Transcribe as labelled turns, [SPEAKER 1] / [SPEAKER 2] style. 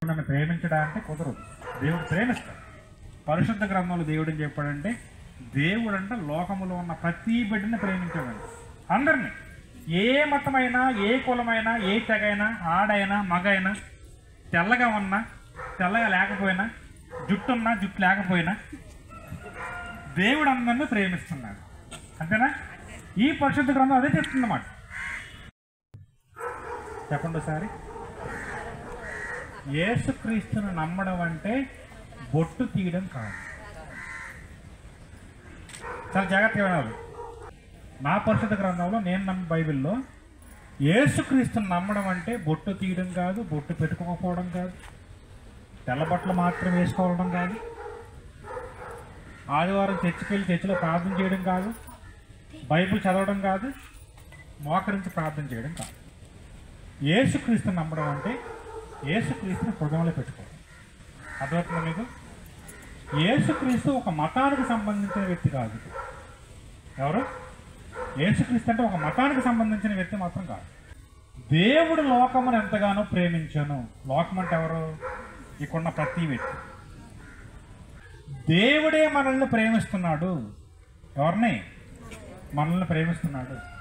[SPEAKER 1] నన్ను ప్రేమించడానికి కుదరదు. దేవుడు ప్రేమిస్తాడు. పరిశుద్ధ గ్రంథంలో దేవుడు ఏం చెప్పాడంటే, దేవుడు అంటే లోకములో ఉన్న ప్రతి బిడ్డని ప్రేమించాడండి. అందరినీ, ఏ మతమైనా, ఏ కులమైనా, ఏ తెగైనా, ఆడైనా మగైనా, తెల్లగా ఉన్నా తెల్లగా లేకపోయినా, జుట్టు ఉన్నా జుట్టు లేకపోయినా దేవుడు అందరినీ ప్రేమిస్తున్నాడు. అంతేనా? ఈ పరిశుద్ధ గ్రంథం అదే చెప్తుందన్నమాట. చెప్పండి ఒకసారి. యేసుక్రీస్తును నమ్మడం అంటే బొట్టు తీయడం కాదు. చాలా జాగ్రత్తగా వినాలి. నా పరిశుద్ధ గ్రంథంలో, నేను నమ్మ బైబిల్లో, యేసుక్రీస్తును నమ్మడం అంటే బొట్టు తీయడం కాదు, బొట్టు పెట్టుకోకపోవడం కాదు, తెల్ల బట్టలు మాత్రం వేసుకోవడం కాదు, ఆదివారం చర్చిలో ప్రార్థన చేయడం కాదు, బైబిల్ చదవడం కాదు, మోకరించి ప్రార్థన చేయడం కాదు. యేసుక్రీస్తుని నమ్మడం అంటే యేసుక్రీస్తుని హృదయంలో పెట్టుకోవడం. అర్థమవుతుందా మీకు? యేసుక్రీస్తు ఒక మతానికి సంబంధించిన వ్యక్తి కాదు. ఎవరు? యేసుక్రీస్తు అంటే ఒక మతానికి సంబంధించిన వ్యక్తి మాత్రం కాదు. దేవుడు లోకమును ఎంతగానో ప్రేమించాను. లోకం అంటే ఎవరు? ఇక్కడున్న ప్రతి వ్యక్తి. దేవుడే మనల్ని ప్రేమిస్తున్నాడు. ఎవరిని? మనల్ని ప్రేమిస్తున్నాడు.